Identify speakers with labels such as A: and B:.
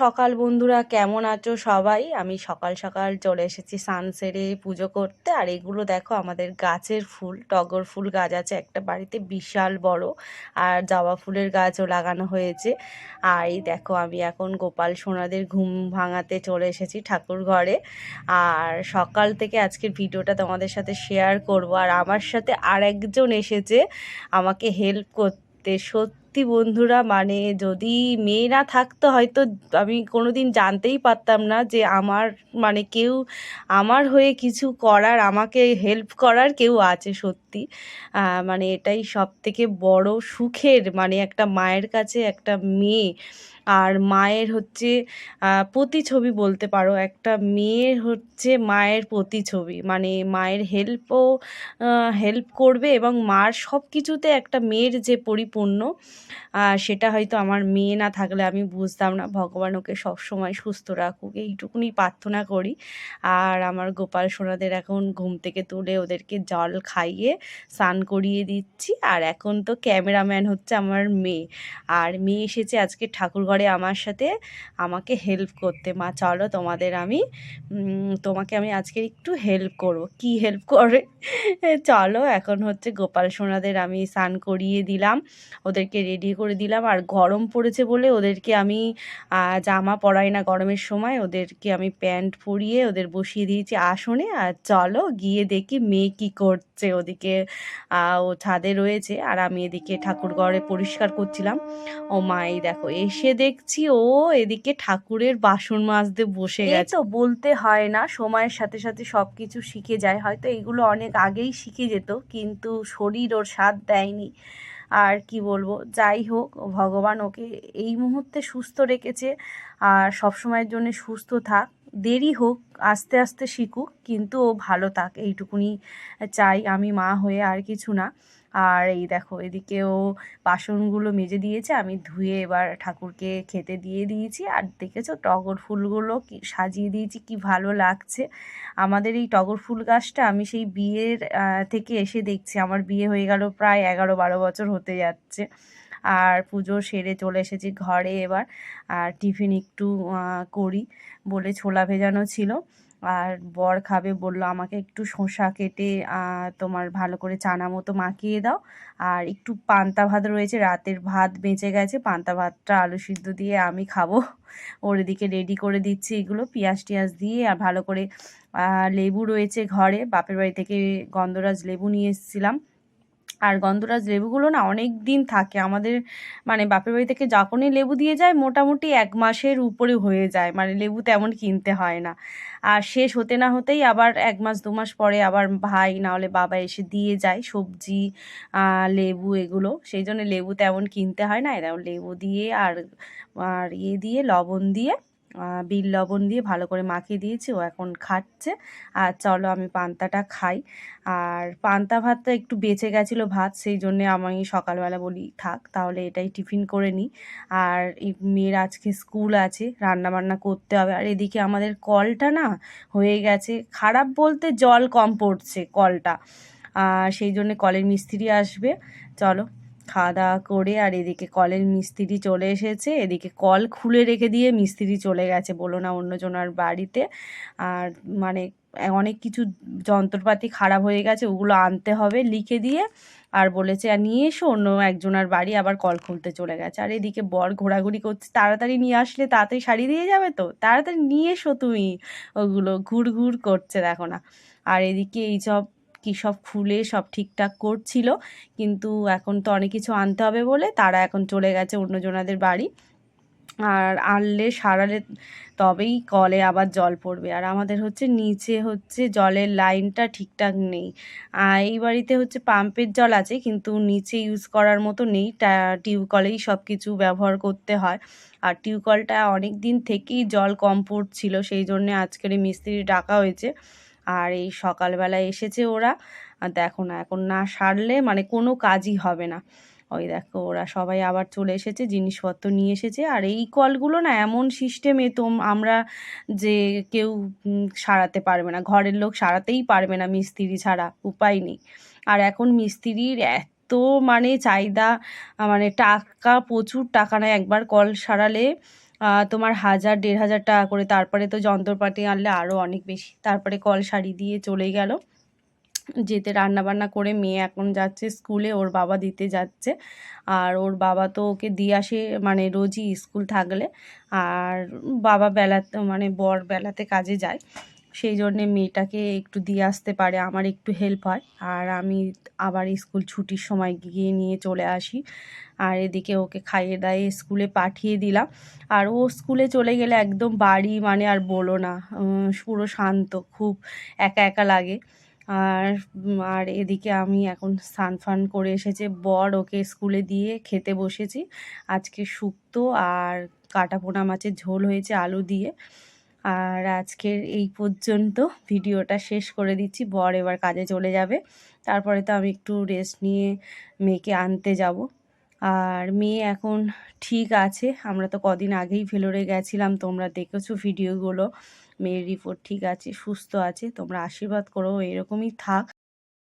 A: সকাল বন্ধুরা, কেমন আছো সবাই? আমি সকাল সকাল চলে এসেছি স্নান সেরে পুজো করতে। আর এগুলো দেখো আমাদের গাছের ফুল, টগর ফুল গাছ আছে একটা বাড়িতে বিশাল বড়, আর জবা ফুলের গাছও লাগানো হয়েছে। আর এই দেখো আমি এখন গোপাল সোনাদের ঘুম ভাঙাতে চলে এসেছি ঠাকুর ঘরে। আর সকাল থেকে আজকের ভিডিওটা তোমাদের সাথে শেয়ার করব। আর আমার সাথে আর একজন এসেছে আমাকে হেল্প করতে। সত্যি বন্ধুরা, মানে যদি মেয়ে না থাকতো হয়তো আমি কোনোদিন জানতেই পারতাম না যে আমার মানে কেউ আমার হয়ে কিছু করার, আমাকে হেল্প করার কেউ আছে। সত্যি মানে এটাই সব থেকে বড় সুখের, মানে একটা মায়ের কাছে একটা মেয়ে আর মায়ের হচ্ছে প্রতিছবি বলতে পারো। একটা মেয়ের হচ্ছে মায়ের প্রতিছবি, মানে মায়ের হেল্প করবে এবং মার সব কিছুতে একটা মেয়ের যে পরিপূর্ণ, সেটা হয়তো আমার মেয়ে না থাকলে আমি বুঝতাম না। ভগবান ওকে সবসময় সুস্থ রাখুক, এইটুকুনি প্রার্থনা করি। আর আমার গোপাল সোনাদের এখন ঘুম থেকে তুলে ওদেরকে জল খাইয়ে স্নান করিয়ে দিচ্ছি। আর এখন তো ক্যামেরাম্যান হচ্ছে আমার মেয়ে, আর মেয়ে এসেছে আজকে ঠাকুর ঘরে আমার সাথে আমাকে হেল্প করতে। মা চলো তোমাকে আমি আজকে একটু হেল্প করব। কি হেল্প করে চলো। এখন হচ্ছে গোপাল সোনাদের আমি স্নান করিয়ে দিলাম, ওদেরকে রেডি করে দিলাম। আর গরম পড়েছে বলে ওদেরকে আমি জামা পরাই না গরমের সময়, ওদেরকে আমি প্যান্ট পরিয়ে ওদের বসিয়ে দিয়েছি আসনে। আর চলো গিয়ে দেখি মেয়ে কি করছে। ওদিকে ও ছাদে রয়েছে আর আমি এদিকে ঠাকুর ঘরে পরিষ্কার করছিলাম। ও মা, এই দেখো এসে দেখছি ও এদিকে ঠাকুরের বাসন মাজতে বসে গেছে। এই তো বলতে হয় না, সময়ের সাথে সাথে সব কিছু শিখে যায়। হয়তো এগুলো অনেক আগেই শিখে যেত, কিন্তু শরীর ওর সাথ দেয়নি। আর কি বলবো, যাই হোক, ভগবান ওকে এই মুহূর্তে সুস্থ রেখেছে। আর সবসময়ের জন্য সুস্থ থাক, দেরি হোক, আস্তে আস্তে শিখুক, কিন্তু ও ভালো থাক, এইটুকুনি চাই আমি মা হয়ে, আর কিছু না। আর এই দেখো এদিকে ও বাসনগুলো মেজে দিয়েছে, আমি ধুয়ে এবার ঠাকুরকে খেতে দিয়ে দিয়েছি। আর দেখেছো টগর ফুলগুলো কি সাজিয়ে দিয়েছি, কি ভালো লাগছে। আমাদের এই টগর ফুল গাছটা আমি সেই বিয়ের থেকে এসে দেখছি, আমার বিয়ে হয়ে গেল প্রায় 11-12 বছর হতে যাচ্ছে। আর পুজো সেরে চলে এসেছি ঘরে এবার। আর টিফিন একটু করি বলে ছোলা ভেজানো ছিল। আর বর খাবে বলল আমাকে একটু শসা কেটে তোমার ভালো করে চানা মতো মাখিয়ে দাও। আর একটু পান্তা ভাত রয়েছে, রাতের ভাত বেঁচে গেছে, পান্তা ভাতটা আলু সিদ্ধ দিয়ে আমি খাবো। ওর এদিকে রেডি করে দিচ্ছি এগুলো পেঁয়াজ টিয়াজ দিয়ে। আর ভালো করে লেবু রয়েছে ঘরে, বাপের বাড়ি থেকে গন্ধরাজ লেবু নিয়ে এসেছিলাম। আর গন্ধরাজ লেবুগুলো না অনেক দিন থাকে আমাদের, মানে বাপের বাড়ি থেকে যখনই লেবু দিয়ে যায় মোটামুটি 1 মাসের উপরে হয়ে যায়, মানে লেবু তেমন কিনতে হয় না। আর শেষ হতে না হতেই আবার 1 মাস 2 মাস পরে আবার ভাই না হলে বাবা এসে দিয়ে যায় সবজি, লেবু এগুলো, সেই জন্য লেবু তেমন কিনতে হয় না। এরকম লেবু দিয়ে আর আর ইয়ে দিয়ে লবণ দিয়ে বিট লবণ দিয়ে ভালো করে মাখিয়ে দিয়েছি, ও এখন খাচ্ছে। আর চলো আমি পান্তাটা খাই। আর পান্তা ভাতটা একটু বেঁচে গেছিলো ভাত, সেই জন্যে আমি সকালবেলা বলি থাক তাহলে এটাই টিফিন করে নিই। আর এই মেয়ের আজকে স্কুল আছে, রান্না বান্না করতে হবে। আর এদিকে আমাদের কলটা না হয়ে গেছে খারাপ, বলতে জল কম পড়ছে কলটা, সেই জন্যে কলের মিস্ত্রি আসবে। চলো খাওয়া দাওয়া করে। আর এদিকে কলের মিস্ত্রি চলে এসেছে, এদিকে কল খুলে রেখে দিয়ে মিস্ত্রি চলে গেছে বলো না অন্যজনের বাড়িতে। আর মানে অনেক কিছু যন্ত্রপাতি খারাপ হয়ে গেছে, ওগুলো আনতে হবে লিখে দিয়ে। আর বলেছে আর নিয়ে এসো, অন্য একজনের বাড়ি আবার কল খুলতে চলে গেছে। আর এদিকে বর ঘোরাঘুরি করছে, তাড়াতাড়ি নিয়ে আসলে তাড়াতাড়ি সারিয়ে দিয়ে যাবে, তো তাড়াতাড়ি নিয়ে এসো তুমি। ওগুলো ঘুর ঘুর করছে দেখো না। আর এদিকে এইসব কী সব খুলে সব ঠিকঠাক করছিল, কিন্তু এখন তো অনেক কিছু আনতে হবে বলে তারা এখন চলে গেছে অন্যজনাদের বাড়ি। আর সারালে তবেই কলে আবার জল পড়বে। আর আমাদের হচ্ছে নিচে হচ্ছে জলের লাইনটা ঠিকঠাক নেই। এই বাড়িতে হচ্ছে পাম্পের জল আছে, কিন্তু নিচে ইউজ করার মতো নেই, টিউবকলেই সব কিছু ব্যবহার করতে হয়। আর টিউবকলটা অনেক দিন থেকেই জল কম পড়ছিল, সেই জন্যে আজকের এই মিস্ত্রি ডাকা হয়েছে। আর এই সকালবেলা এসেছে ওরা, আর দেখো না এখন না সারলে মানে কোনো কাজই হবে না। ওই দেখো ওরা সবাই আবার চলে এসেছে, জিনিসপত্র নিয়ে এসেছে। আর এই কলগুলো না এমন সিস্টেমে আমরা যে কেউ সারাতে পারবে না, ঘরের লোক সারাতেই পারবে না মিস্ত্রি ছাড়া, উপায় নেই। আর এখন মিস্ত্রির এত মানে চাহিদা, মানে টাকা প্রচুর টাকা নেয় একবার কল সারালে। তোমার 1000-1500 টাকা করে। তারপরে তো যন্ত্রপাতি আনলে আরও অনেক বেশি। তারপরে কল সারি দিয়ে চলে গেল। যেতে রান্নাবান্না করে মেয়ে এখন যাচ্ছে স্কুলে, ওর বাবা দিতে যাচ্ছে। আর ওর বাবা তো ওকে দিয়ে আসে মানে রোজই স্কুল থাকলে। আর বাবা বেলাতে মানে বর বেলাতে কাজে যায়, সেই জন্যে মেয়েটাকে একটু দিয়ে আসতে পারে, আমার একটু হেল্প হয়। আর আমি আবার স্কুল ছুটির সময় গিয়ে নিয়ে চলে আসি। আর এদিকে ওকে খাইয়ে দাইয়ে স্কুলে পাঠিয়ে দিলাম। আর ও স্কুলে চলে গেলে একদম বাড়ি মানে আর বলো না, পুরো শান্ত, খুব একা একা লাগে। আর এদিকে আমি এখন স্নান ফান করে এসেছে বর, ওকে স্কুলে দিয়ে খেতে বসেছি। আজকে শুক্তো আর কাটাপোনা মাছের ঝোল হয়েছে আলু দিয়ে। আর আজকের এই পর্যন্ত, ভিডিওটা শেষ করে দিচ্ছি। বর এবার কাজে চলে যাবে, তারপরে তো আমি একটু রেস্ট নিয়ে মেয়েকে আনতে যাব। আর মেয়ে এখন ঠিক আছে, আমরা তো কদিন আগেই ভেলোরে গেছিলাম, তোমরা দেখেছো ভিডিওগুলো। মেয়ের রিপোর্ট ঠিক আছে, সুস্থ আছে। তোমরা আশীর্বাদ করো এরকমই থাক।